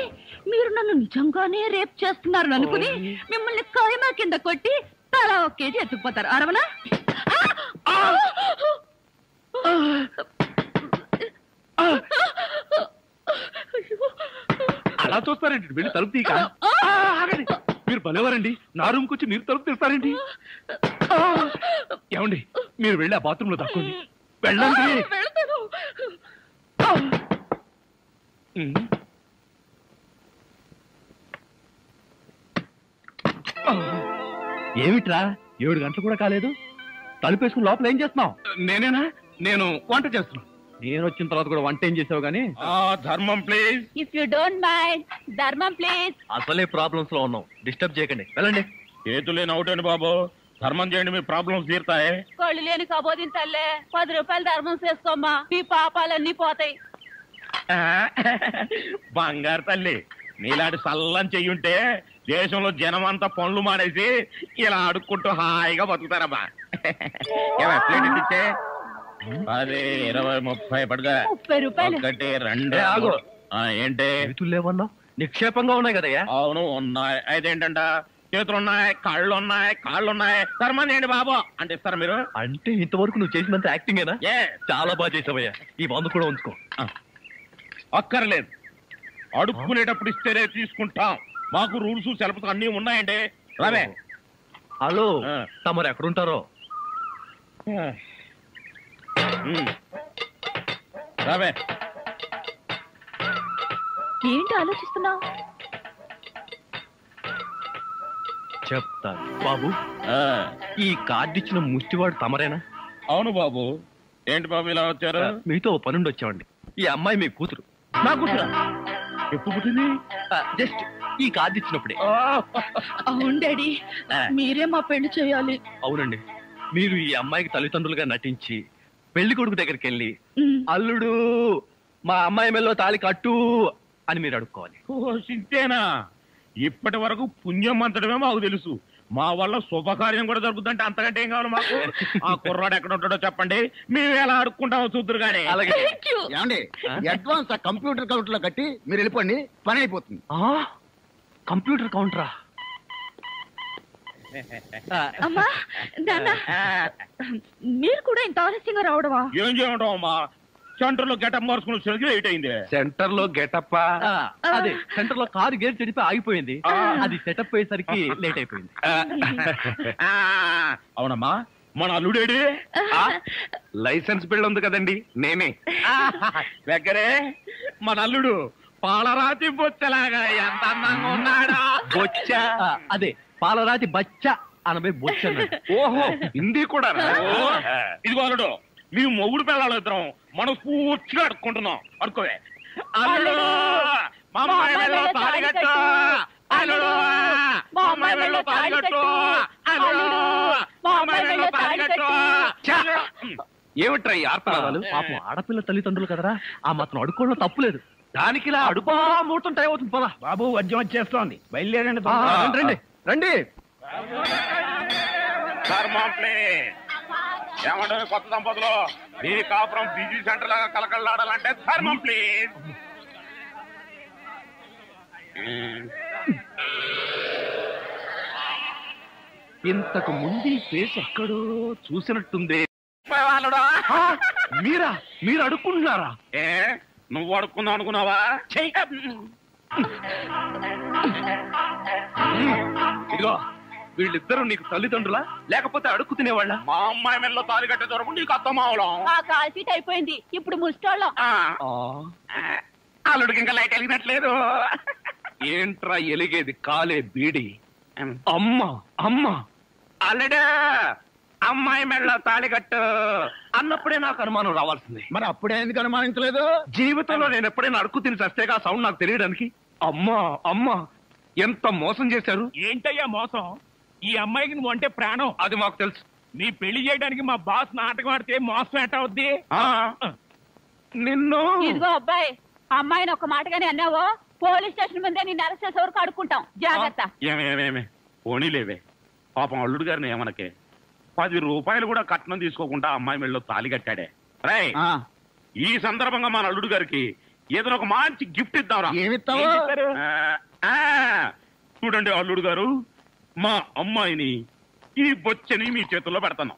Speaker 8: మీరు నన్ను నిజంగానే రేప్ చేస్తున్నారు అనుకుని మిమ్మల్ని కాయమా కింద కొట్టి తలా 1 కేజీ ఎత్తుకుపోతారు. అరవనా?
Speaker 2: అలా చూస్తారేంటి? వెళ్ళి తలుపు తీక. మీరు భలేవారండి, నా రూమ్కి వచ్చి మీరు తలుపు తీస్తారేంటి? ఏమండి, మీరు వెళ్ళి ఆ బాత్రూమ్ లో తక్కువండి. వెళ్ళండి.
Speaker 1: ఏమిట్రా 7 గంటలు కూడా కాలేదు, తలుపేసుకుని లోపల ఏం చేస్తున్నావు?
Speaker 2: నేనేనా? నేను వంట చేస్తున్నాను.
Speaker 1: నేను వచ్చిన తర్వాత కూడా వంట ఏం చేసావు గానీ?
Speaker 2: ధర్మం please.
Speaker 8: If you don't mind, ధర్మం ప్లీజ్.
Speaker 1: అసలే ప్రాబ్లమ్స్ లో ఉన్నాం, డిస్టర్బ్ చేయకండి, వెళ్ళండి.
Speaker 4: చేతులేని అవుటండి బాబు, ధర్మం చేయండి, మీ ప్రాబ్లమ్స్ తీరుతాయి.
Speaker 8: కళ్ళు లేని కబోదిన తల్లే, 10 రూపాయలు ధర్మం చేసుకోమ్మా, మీ పాపాలన్నీ పోతాయి.
Speaker 4: బంగారు తల్లి, నీలాంటి సల్లని చెయ్యుంటే దేశంలో జనం అంతా పనులు మానేసి ఇలా అడుక్కుంటూ హాయిగా బతుకుతారమ్మా. ప్లేట్ ఇచ్చే 10, 20, 30 పడుగా.
Speaker 8: 30 రూపాయలు.
Speaker 4: 1, 2. ఏంటి
Speaker 1: లేవన్నావు? నిక్షేపంగా ఉన్నాయి కదయ్యా.
Speaker 4: అవును ఉన్నాయి. అదేంటంట, చేతులున్నాయి, కాళ్ళున్నాయి, ధర్మం చేయండి బాబు అంటే ఇస్తారా మీరు?
Speaker 1: అంటే ఇంతవరకు నువ్వు చేసినంత యాక్టింగేనా? చాలా బాగా చేసావయ్యా. ఈ మందు కూడా ఉంచుకో.
Speaker 4: అక్కర్లేదు, అడుక్కునేటప్పుడు ఇస్తేనే తీసుకుంటాం. మాకు రూల్స్ సెలవుతో అన్ని ఉన్నాయండి. రావే.
Speaker 1: హలో, తమరు ఎక్కడుంటారో?
Speaker 4: రావే.
Speaker 8: ఏంటి ఆలోచిస్తున్నావు?
Speaker 2: చెప్తాను బాబు. ఈ కార్డు ఇచ్చిన ముష్టివాడు తమరేనా? అవును బాబు. ఏంటి బాబు ఇలా వచ్చారు? మీతో పనుండి వచ్చామండి. ఈ అమ్మాయి మీ కూతురు. నా కూతురు ఎప్పుడు పుట్టింది? జస్ట్ ఈ కార్డు ఇచ్చినప్పుడే.
Speaker 8: అవును డాడీ, మీరే మా పెళ్లి చేయాలి.
Speaker 2: అవునండి, మీరు ఈ అమ్మాయికి తల్లిదండ్రులుగా నటించి పెళ్లి కొడుకు దగ్గరికి వెళ్ళి అల్లుడు మా అమ్మాయి మెల్లో తాళి కట్టు అని మీరు అడుక్కోవాలి.
Speaker 4: సింతేనా? ఇప్పటి వరకు పుణ్యం అంతడమే మాకు తెలుసు. మా వల్ల శుభకార్యం కూడా జరుగుతుందంటే అంతకంటే ఏం కావాలి మాకు? ఆ కుర్రాడు ఎక్కడ ఉంటాడో చెప్పండి, మేము ఎలా అడుక్కుంటామో చూద్దరు కానీ.
Speaker 1: ఏమండి, అడ్వాన్స్ ఆ కంప్యూటర్ కౌంటర్ లో కట్టి మీరు వెళ్ళిపోండి, పని అయిపోతుంది.
Speaker 2: కంప్యూటర్ కౌంటరా?
Speaker 8: అమ్మా నాన్న, మీరు కూడా ఇంత ఆలస్యంగా రావడమా?
Speaker 4: ఏం చేయమంటావు అమ్మా, సెంటర్ లో గెటప్ మార్చుకుని సరిగ్గా లేట్ అయింది.
Speaker 2: సెంటర్ లో గెటప్? అదే, సెంటర్ లో కారు గేర్ చెడిపి ఆగిపోయింది. అది సెటప్ అయ్యేసరికి లేట్ అయిపోయింది.
Speaker 4: అవునమ్మా, మన అల్లుడేడి?
Speaker 2: లైసెన్స్ బిల్ ఉంది కదండి, నేనే.
Speaker 4: దగ్గరే మన అల్లుడు పాలరాతి బొచ్చలాగా ఎంత అందంగా ఉన్నాడా?
Speaker 2: బొచ్చ? అదే, పాలరాతి బచ్చ అనబై బొచ్చ. ఓహో, హిందీ కూడా.
Speaker 4: ఇదిగో అల్లుడు, మేము మొగుడు పిల్లలు ఇద్దరం మనం పూర్తిగా అడుక్కుంటున్నాం. అడుకోవే. అల్లుడు మా అమ్మాయి మెడలో తాళి కట్టు. అల్లుడు మా అమ్మాయి మెడలో తాళి కట్టు. అల్లుడు మా అమ్మాయి మెడలో తాళి కట్టు.
Speaker 2: ఏమిట్రా ఈ ఆర్తనాదాలు? పాపం ఆడపిల్ల తల్లిదండ్రులు కదరా, ఆ మాత్రం అడుక్కోవడం తప్పులేదు. దానికి ఇలా అడుపా ముహూర్తం టైం అవుతుంది. పదా
Speaker 4: బాబు, వద్యం వచ్చేస్తోంది, బయలుదేరండి.
Speaker 2: రండి రండి.
Speaker 4: ఏమంటే కొత్త దంపతులు, మీ కాపురం బిజీ సెంటర్ లాగా కలకలాడాలంటే ధర్మం ప్లీజ్.
Speaker 2: ఇంతకు ముందు ఫేస్ ఎక్కడో చూసినట్టుంది. మీరా? మీరు అడుక్కుంటున్నారా?
Speaker 4: ఏ, నువ్వు అడుక్కుందాం అనుకున్నావా?
Speaker 2: ఇదిగో, వీళ్ళిద్దరూ నీకు తల్లిదండ్రులా లేకపోతే అడుక్కు తినేవాళ్ళ?
Speaker 4: మా అమ్మాయి మెడలో తాళి కట్టే దొరకు నీకు అత్తమావడం.
Speaker 8: కాల్ సీట్ అయిపోయింది, ఇప్పుడు ముస్టాళ్ళం.
Speaker 4: అల్లుడికి ఇంకా లైట్ వెలిగినట్లేదు.
Speaker 2: ఏంట్రా ఎలిగేది? కాలే బీడి. అమ్మ అమ్మ,
Speaker 4: అల్లుడు అమ్మాయి మెడలో తాళి కట్టు
Speaker 2: అన్నప్పుడే నాకు అనుమానం రావాల్సింది.
Speaker 1: మరి అప్పుడే ఎందుకు అనుమానించలేదు?
Speaker 2: జీవితంలో నేను ఎప్పుడైనా అడుక్కు తిని చస్తేగా సౌండ్ నాకు తెలియడానికి. అమ్మా అమ్మా, ఎంత మోసం చేశారు.
Speaker 4: ఏంటయ్యా మోసం? ఈ అమ్మాయికి నువ్వు అంటే ప్రాణం.
Speaker 2: అది మాకు తెలుసు.
Speaker 4: నీ పెళ్లి చేయడానికి మా బాస్ నాటకం ఆడితే మోసం ఎట్ట అవుద్ది?
Speaker 2: నిన్ను
Speaker 8: ఇదిగో అబ్బాయి, అమ్మాయిని ఒక మాటగానే అన్నావో పోలీస్ స్టేషన్ ముందే నిన్ను అరెస్ట్ చేసే వరకు అడుక్కుంటాం. జాగ్రత్త.
Speaker 4: ఏమేమేమే పోనీలేవే, పాపం అల్లుడు గారిని ఏమనకే. 10 రూపాయలు కూడా కట్నం తీసుకోకుండా అమ్మాయి మెడలో తాళి కట్టాడే. రై, ఈ సందర్భంగా మన అల్లుడు గారికి ఏదో ఒక మంచి గిఫ్ట్ ఇద్దాంరా.
Speaker 1: ఏమిస్తావు?
Speaker 4: చూడండి అల్లుడు గారు, మా అమ్మాయిని ఈ బొచ్చని మీ చేతుల్లో పెడతాను.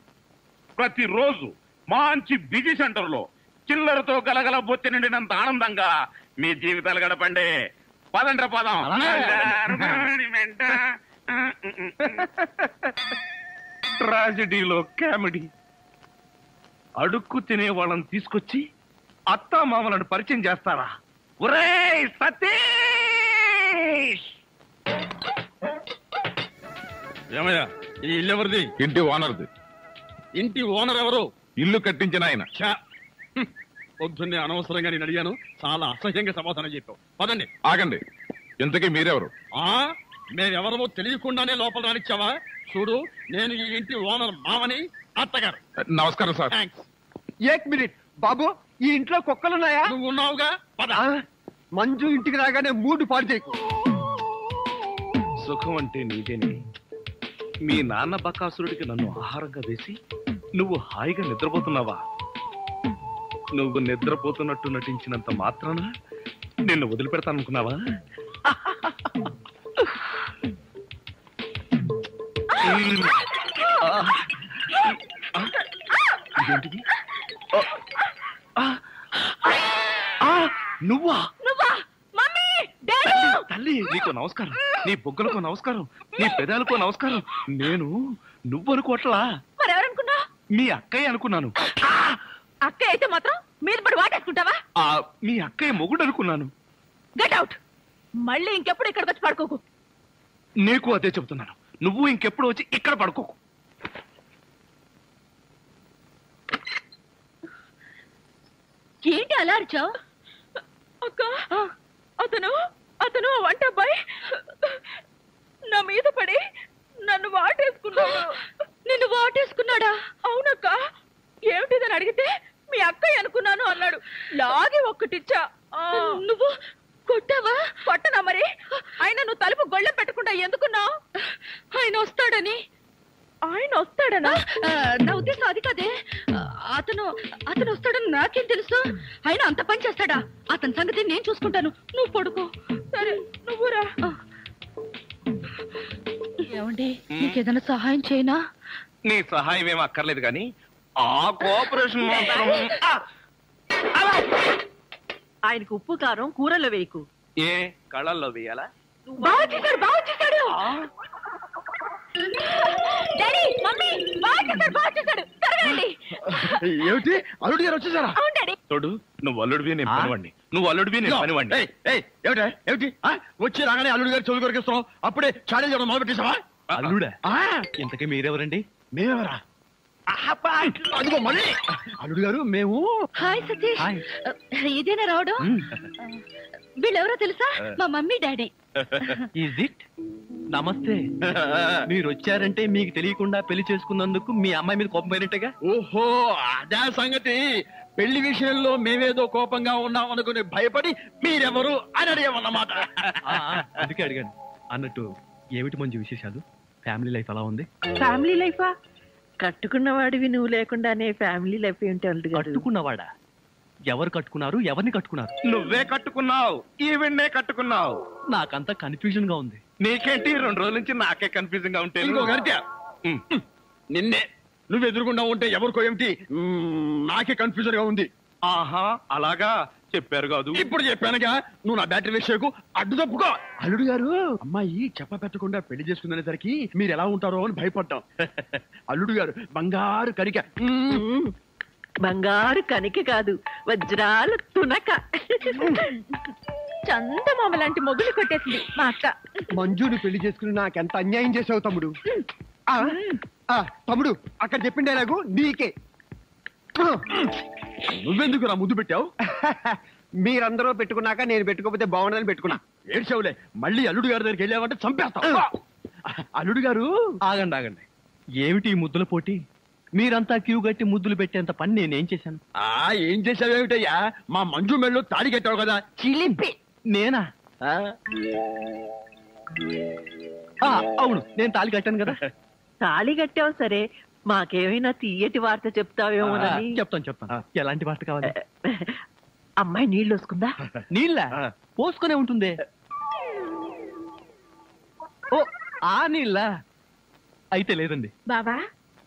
Speaker 4: ప్రతిరోజు మంచి బిజీ సెంటర్ లో చిల్లరతో గలగల బొచ్చ నిండినంత ఆనందంగా మీ జీవితాలు గడపండి. పదండ్ర పదం.
Speaker 2: ట్రాజడీలో కామెడీ. అడుక్కు తినే వాళ్ళని తీసుకొచ్చి అత్తా మామలను పరిచయం చేస్తారా? ఒరేయ్ సతీష్!
Speaker 1: ఏమయ్యా, ఈ ఇల్లు ఎవరిది?
Speaker 5: ఇంటి ఓనర్ది.
Speaker 1: ఇంటి ఓనర్ ఎవరు?
Speaker 5: ఇల్లు కట్టించిన ఆయన.
Speaker 1: పొద్దున్నే అనవసరంగా నేను అడిగాను, చాలా అసహ్యంగా సమాధానం చెప్పావు. పదండి.
Speaker 5: ఆగండి, ఇంతకీ మీరెవరు?
Speaker 1: మేమెవరమో తెలియకుండానే లోపల రానిచ్చావా? చూడు, నేను ఈ ఇంటి ఓనర్ మామని, అత్తగారు.
Speaker 5: నమస్కారం సార్.
Speaker 1: థ్యాంక్స్.
Speaker 9: ఏక్ మినిట్ బాబు, ఈ ఇంట్లో కుక్కలున్నాయా?
Speaker 1: నువ్వు ఉన్నావుగా, పద.
Speaker 9: మంజు ఇంటికి రాగానే మూడు పాడు చేయకు.
Speaker 2: సుఖం అంటే నీదేనే. మీ నాన్న బకాసురుడికి నన్ను ఆహారంగా వేసి నువ్వు హాయిగా నిద్రపోతున్నావా? నువ్వు నిద్రపోతున్నట్టు నటించినంత మాత్రాన నిన్ను వదిలిపెడతాననుకున్నావా? నువ్వా? తల్లి, నీకు నమస్కారం. నీ బొగ్గలకు నమస్కారం, నీ పెదాలకు నమస్కారం. నేను నువ్వు అనుకోవట్లా,
Speaker 8: మరెవరనుకున్నా?
Speaker 2: మీ అక్కయ్య అనుకున్నాను.
Speaker 8: అక్కయ్య అయితే మాత్రం మీరు పడి వాటేసుకుంటావా?
Speaker 2: మీ అక్కయ్య మొగుడు అనుకున్నాను.
Speaker 8: Get out. మళ్ళీ ఇంకెప్పుడు ఇక్కడికి వచ్చి పడుకోకు.
Speaker 2: నీకు అదే చెబుతున్నాను. నువ్వు ఇంకెప్పుడు వచ్చి ఇక్కడ పడుకోకు.
Speaker 8: ఏంటి అలా అరిచావు?
Speaker 3: అక్క, అతను వంట అబ్బాయి నా మీద పడి నన్ను వాటేసుకున్నాడు.
Speaker 8: నిన్ను వాటేసుకున్నాడా?
Speaker 3: అవునక్క. ఏమిటిదని అడిగితే మీ అక్కయ్య అనుకున్నాను అన్నాడు. లాగి ఒక్కటిచ్చా.
Speaker 8: నువ్వు కొట్టావా?
Speaker 3: కొట్టనా మరి? ఆయన నువ్వు తలుపు గొళ్ళెం పెట్టకుండా ఎందుకున్నావు?
Speaker 8: ఆయన వస్తాడని.
Speaker 3: ఆయన వస్తాడనా?
Speaker 8: నా ఉద్దేశం అది కాదే. అతను వస్తాడని నాకేం తెలుసు? ఆయన అంత పని చేస్తాడా? అతని సంగతి నేను చూసుకుంటాను, నువ్వు పడుకో.
Speaker 3: సరే, నువ్వురా.
Speaker 8: ఏమండి, నీకేదైనా సహాయం చేయనా?
Speaker 2: నీ సహాయం ఏం అక్కర్లేదు కానీ ఆ కోఆపరేషన్ మాత్రం.
Speaker 3: ఆయనకు ఉప్పు కారం కూరలో వేయకు.
Speaker 2: ఏ కళ్ళల్లో వేయాలా?
Speaker 3: బాగా చేశాడు. డాడీ, మమ్మీ, బాగా చేశాడు. త్వరగా
Speaker 1: ఏమిటి అల్లుడు గారు వచ్చేసారా?
Speaker 3: అవును డాడీ.
Speaker 2: తోడు, నువ్వు అల్లుడివి నేను పనివాడిని, నువ్వు అల్లుడివి నేను పనివాడిని.
Speaker 1: ఏమిటి వచ్చి రాగానే అల్లుడు గారు చెవులు కొరికిస్తున్నావు? అప్పుడే చాడీలు చేయడం మొదలు పెట్టేసావా?
Speaker 2: అల్లుడా? ఇంతకీ మీరెవరండి?
Speaker 1: మేమెవరా? అదిగో మళ్ళీ అల్లుడు గారు మేము.
Speaker 8: హాయ్ సతీష్, ఇదేనా రావడం? వీళ్ళెవరో తెలుసా? మా మమ్మీ డాడీ.
Speaker 10: Is it? నమస్తే. మీరు వచ్చారంటే మీకు తెలియకుండా పెళ్లి చేసుకున్నందుకు మీ అమ్మాయి మీద కోపం పోయినట్టుగా.
Speaker 1: ఓహో, అదే సంగతి. పెళ్లి విషయంలో మేమేదో కోపంగా ఉన్నాం అనుకుని భయపడి మీరెవరు అని అడిగామన్నమాట.
Speaker 10: అందుకే అడిగాను. అన్నట్టు ఏమిటి మంచి విశేషాలు? ఫ్యామిలీ లైఫ్ ఎలా ఉంది?
Speaker 3: ఫ్యామిలీ లైఫా? కట్టుకున్నవాడివి నువ్వు లేకుండానే ఫ్యామిలీ లైఫ్ ఏంటి అల్లుడు గారు?
Speaker 10: కట్టుకున్నవాడా? ఎవరు కట్టుకున్నారు? ఎవరిని కట్టుకున్నారు?
Speaker 2: నువ్వే కట్టుకున్నావు, ఈవెన్నే కట్టుకున్నావు.
Speaker 10: నాకంతా కన్ఫ్యూజన్ గా ఉంది.
Speaker 2: నీకేంటి 2 రోజుల నుంచి నాకే కన్ఫ్యూజన్ గా ఉంటే?
Speaker 1: నిన్నే నువ్వు ఎదురుకుండా ఉంటే ఎవరికో ఏమిటి నాకే కన్ఫ్యూజన్ గా ఉంది.
Speaker 2: ఆహా, అలాగా చెప్పారు కాదు.
Speaker 1: ఇప్పుడు చెప్పానుగా, నువ్వు నా బ్యాటరీ విషయకు అడ్డు తప్పుకో. అల్లుడు గారు, అమ్మాయి చెప్ప పెట్టకుండా పెళ్లి చేసుకునేసరికి మీరు ఎలా ఉంటారో అని భయపడ్డాం. అల్లుడు గారు బంగారు కరిక.
Speaker 3: బంగారు కనిక కాదు, వజ్రాల తునక. చందమామ లాంటి మొగులు కొట్టేసింది మా అక్క.
Speaker 9: మంజుని పెళ్లి చేసుకుని నాకెంత అన్యాయం చేసావు తమ్ముడు. తమ్ముడు, అక్కడ చెప్పిండే నాకు నీకే.
Speaker 1: నువ్వెందుకు నా ముద్దు పెట్టావు?
Speaker 9: మీరందరూ పెట్టుకున్నాక నేను పెట్టుకోకపోతే బాగుండదని పెట్టుకున్నా.
Speaker 1: ఏడ్చావులే, మళ్ళీ అల్లుడు గారి దగ్గరికి వెళ్ళావంటే చంపేస్తా. అల్లుడు గారు,
Speaker 10: ఆగండి. ఏమిటి ఈ ముద్దుల పోటీ? మీరంతా క్యూ గట్టి ముద్దులు పెట్టేంత పని నేనేం చేశాను?
Speaker 1: ఏం చేసావేమిటయ్యా? మా మంజు మెళ్ళు తాడి కట్టావు కదా, చిలిపి.
Speaker 10: నేనా? అవును, నేను తాళి కట్టాను కదా.
Speaker 3: తాళి కట్టావు సరే, మాకేమైనా తీయటి వార్త చెప్తావేమోనని.
Speaker 10: చెప్తాను. ఎలాంటి వార్త కావాలి?
Speaker 3: అమ్మాయి నీళ్ళు వస్తుందా?
Speaker 10: నీళ్ళ పోసుకునే ఉంటుందే. ఓ, ఆ నీళ్ళ అయితే లేదండి.
Speaker 8: బావా,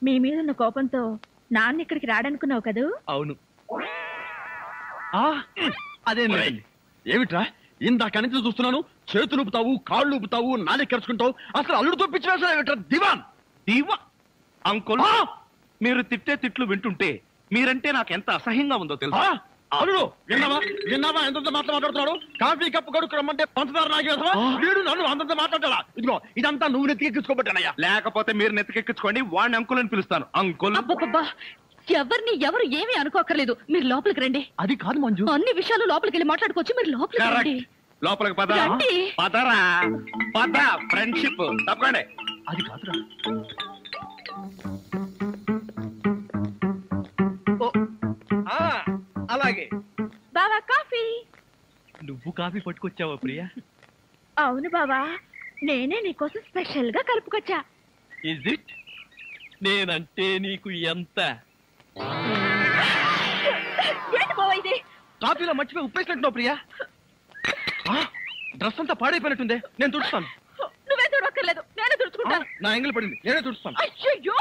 Speaker 8: మీ మీద ఉన్న కోపంతో నాన్న ఇక్కడికి రాడనుకున్నావు కదూ?
Speaker 10: అవును. అదేం లేదండి.
Speaker 1: ఏమిట్రా ఇందాక నుంచి చూస్తున్నాను, చేతులు ఊపుతావు, కాళ్ళు ఊపుతావు, నాలుగు కరుచుకుంటావు. అసలు అల్లుడు తప్పించిన దివాన్
Speaker 2: దీవా అంకుల్, మీరు తిట్టే తిట్లు వింటుంటే మీరంటే నాకు ఎంత అసహ్యంగా ఉందో తెలుసా?
Speaker 1: అల్లుడు, విన్నావా ఎంత మాట్లాడుతున్నాడు? కాఫీ కప్పు కడుకు రమ్మంటే పంచదార నాగేసా? వీడు నన్ను అంతంత మాట్లాడాలా? ఇదిగో ఇదంతా నువ్వు నెత్తికెక్కించుకోబట్టానయ్యా.
Speaker 2: లేకపోతే మీరు నెత్తికెక్కించుకోండి, వాడిని అంకుల్ అని పిలుస్తాను. అంకుల్.
Speaker 8: ఎవరు ఏమీ అనుకోకర్లేదు, మీరు లోపలికి రండి.
Speaker 10: అది కాదు మంజు,
Speaker 8: అన్ని విషయాలు లోపలికి వెళ్ళి మాట్లాడుకోవచ్చు. మీరు లోపలికి రండి.
Speaker 2: లోపలికి పద. పదరా, పద. ఫ్రెండ్షిప్ తప్పకండి.
Speaker 10: అది కాదురా.
Speaker 9: అలాగే.
Speaker 8: బావా, కాఫీ.
Speaker 10: నువ్వు కాఫీ పట్టుకొచ్చావా ప్రియా?
Speaker 8: అవును బావా, నేనే నీకోసం స్పెషల్ గా కలుపుకొచ్చా.
Speaker 10: Is it? నేనంటే నీకు ఎంత?
Speaker 8: ఏంటి బావా ఇది?
Speaker 10: కాఫీలో మర్చిపోయి ఉప్పేసినట్టున్నావు ప్రియా. డ్రెస్ అంతా పాడైపోయినట్టుందే, నేను తుడుస్తాను.
Speaker 8: నువ్వే తుడక్కర్లేదు, నేనే తుడుచుకుంటా.
Speaker 10: నా ఎంగిల్ పడింది, నేనే తుడుస్తాను.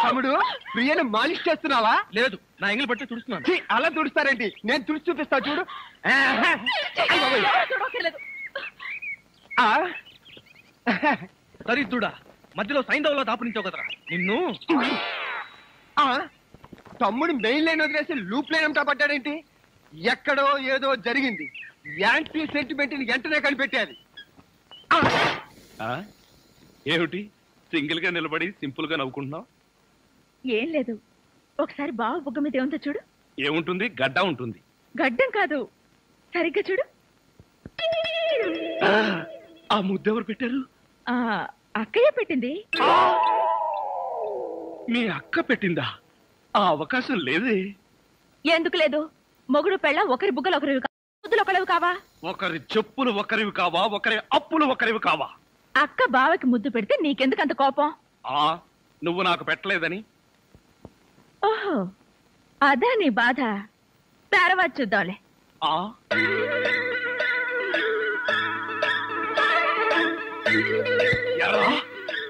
Speaker 9: తమ్ముడు, ప్రియను మాలిష్ చేస్తున్నావా?
Speaker 10: లేదు, నా ఎంగిల్ పట్టి తుడుస్తున్నాను.
Speaker 9: అలా తుడుస్తారేంటి? నేను తుడిచి చూపిస్తా చూడు.
Speaker 10: దరిద్రుడా, మధ్యలో సైంధవులో దాపునించావు కదరా నిన్ను.
Speaker 9: తమ్ముడు మెయిన్ లైన్ వదిలేసి లూప్ లైన్ అంతా పడ్డాడేంటి? ఎక్కడో ఏదో జరిగింది. యాంటీ సెంటిమెంట్ ని వెంటనే కనిపెట్టాలి.
Speaker 2: ఏమిటి సింగిల్ గా నిలబడి సింపుల్ గా నవ్వుకుంటున్నావు?
Speaker 8: ఏం లేదు, ఒకసారి బావ బుగ్గ మీద ఏముందో చూడు.
Speaker 2: ఏముంటుంది? గడ్డ ఉంటుంది.
Speaker 8: గడ్డం కాదు, సరిగ్గా చూడు.
Speaker 2: ఆ ముద్దెవరు పెట్టారు?
Speaker 8: ఆ అక్కయ్య పెట్టింది.
Speaker 2: మీ అక్క పెట్టిందా? ఆ అవకాశం లేదే.
Speaker 8: ఎందుకు లేదు? మొగుడు పెళ్ళ ఒకరి బుగ్గలు ఒకరివి ముద్దులు ఒకరివి కావా?
Speaker 2: ఒకరి చెప్పులు ఒకరివి కావా? ఒకరి అప్పులు ఒకరివి కావా?
Speaker 8: అక్క బావకి ముద్దు పెడితే నీకెందుకు అంత కోపం?
Speaker 2: నువ్వు నాకు పెట్టలేదని.
Speaker 8: ఓహో, అదా నీ బాధ. తర్వాత చూద్దాంలే.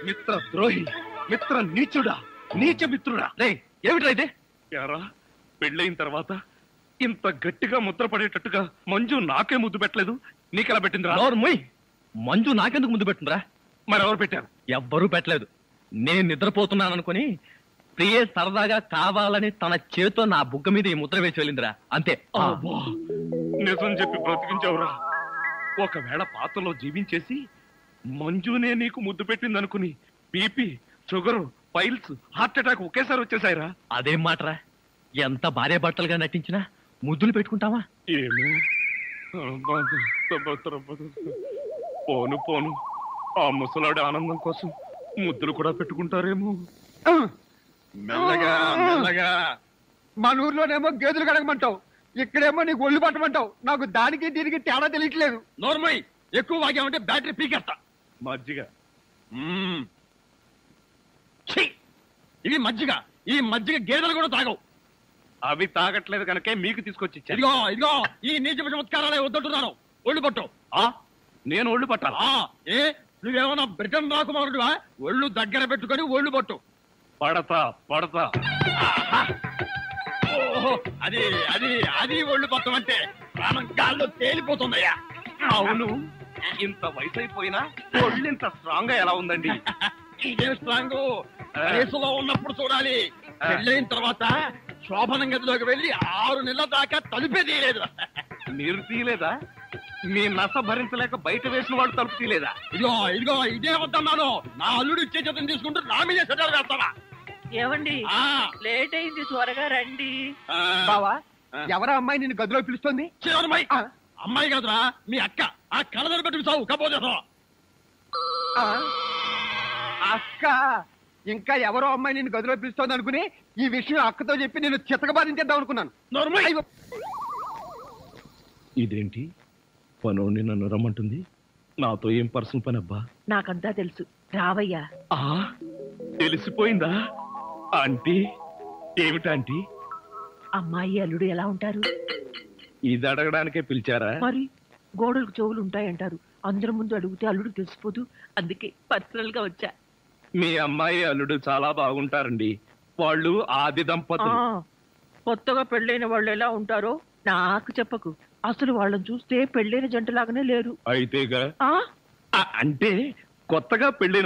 Speaker 2: మిత్ర ద్రోహి, మిత్ర నీచుడా, నీచ మిత్రుడా. రే ఏమిట్రా ఇదే? యారా, పెళ్ళయిన తర్వాత ఇంత గట్టిగా ముద్ర పడేటట్టుగా మంజు నాకే ముద్దు పెట్టలేదు, నీకెలా పెట్టిందిరా?
Speaker 10: మంజు నాకెందుకు ముద్దు పెట్టిందిరా?
Speaker 2: మరెవరు పెట్టారు?
Speaker 10: ఎవ్వరూ పెట్టలేదు. నేను నిద్రపోతున్నాను అనుకుని ప్రియే సరదాగా కావాలని తన చేతితో నా బుగ్గ మీద ఈ ముద్ర వేసి వెళ్ళిందిరా, అంతే.
Speaker 2: నిజం చెప్పి బ్రతికించావురా. ఒకవేళ పాత్రలో జీవించేసి మంజునే నీకు ముద్దు పెట్టింది అనుకుని BP, sugar, piles, heart attack ఒకేసారి వచ్చేసాయిరా.
Speaker 10: అదేం మాటరా? ఎంత భార్య భర్తలుగా నటించినా ముద్దులు పెట్టుకుంటావా?
Speaker 2: పోను పోను, ఆ ముసలాడి ఆనందం కోసం ముద్దులు కూడా పెట్టుకుంటారేమో.
Speaker 9: మెల్లగా మెల్లగా. మన ఊర్లోనేమో గేదెలు కడగమంటావు, ఇక్కడేమో నీకు ఒళ్ళు పట్టమంటావు. నాకు దానికి దీనికి తేడా తెలియట్లేదు.
Speaker 1: నోర్మై, ఎక్కువ వాగామంటే బ్యాటరీ పీకేస్తా.
Speaker 2: మజ్జిగ.
Speaker 1: ఇది మజ్జిగ. ఈ మజ్జిగ గేదెలు కూడా తాగవు.
Speaker 2: అవి తాగట్లేదు కనుకే మీకు తీసుకొచ్చి ఇచ్చాను.
Speaker 1: ఇదిగో ఇదిగో, ఈ నీచ చమత్కారాలే వద్దంటున్నాను. ఒళ్ళు పట్టు.
Speaker 2: నేను ఒళ్ళు పట్టాలా?
Speaker 1: ఏ నువ్వేమన్నా బ్రిటన్ రాకుమారుడువా? ఒళ్ళు దగ్గర పెట్టుకొని ఒళ్ళు పట్టు.
Speaker 2: పడతా పడతా.
Speaker 1: ఓహో, అది అది అది ఒళ్ళు పట్టం అంటే ప్రాణం గాల్లో తేలిపోతుందయ్యా.
Speaker 2: అవును, ఇంత వయసు అయిపోయినా ఒళ్ళు ఇంత స్ట్రాంగ్ గా ఎలా ఉందండి?
Speaker 1: ఇదే స్ట్రాంగ్ వయసులో ఉన్నప్పుడు చూడాలి. పెళ్ళైన తర్వాత శోభనం గదిలోకి వెళ్ళి 6 నెలల దాకా తలుపే తీయలేదు.
Speaker 2: మీరు తీయలేదా? మీ నస భరించలేక బయట వేసిన వాళ్ళు తలుపు తీయలేదా?
Speaker 1: ఇదిగో ఇదిగో, ఇదే వద్దన్నాను. నా అల్లుడు ఇచ్చే చేతం తీసుకుంటూ నా మీదే సెటర్ వేస్తావా?
Speaker 3: ఏమండి, లేట్ అయింది, త్వరగా రండి.
Speaker 9: బావా, ఎవరా అమ్మాయి నిన్ను గదిలో పిలుస్తోంది?
Speaker 1: చివరమ్మాయి. అమ్మాయి కాదురా, మీ అక్క. ఆ కళ్ళదర పెట్టుకు సావు కపోతే.
Speaker 9: అక్క? ఇంకా ఎవరో అమ్మాయి నిన్ను గదిలో పిలుస్తోంది అనుకుని ఈ విషయం అక్కతో చెప్పి నేను చితకబాధించేద్దాం అనుకున్నాను.
Speaker 2: ఇదేంటి పనోడిని నన్ను రమ్మంటుంది? నాతో ఏం పర్సనల్ పని అబ్బా?
Speaker 3: నాకంతా తెలుసు, రావయ్యా.
Speaker 2: తెలిసిపోయిందా ఆంటీ? ఏమిటాంటీ?
Speaker 3: అమ్మాయి అల్లుడు ఎలా ఉంటారు?
Speaker 2: ఇది అడగడానికే పిలిచారా?
Speaker 3: మరి గోడలకు చెవులు ఉంటాయంటారు. అందరి ముందు అడిగితే అల్లుడు తెలిసిపోదు, అందుకే పర్సనల్ గా వచ్చా.
Speaker 2: మీ అమ్మాయి అల్లుడు చాలా బాగుంటారండి. వాళ్ళు ఆది దంపతులు.
Speaker 3: కొత్తగా పెళ్ళైన వాళ్ళు ఎలా ఉంటారో నాకు చెప్పకు. అసలు వాళ్ళని చూస్తే పెళ్ళైన జంటలాగానే లేరు.
Speaker 2: అయితేగా అంటే కొత్తగా పెళ్ళైన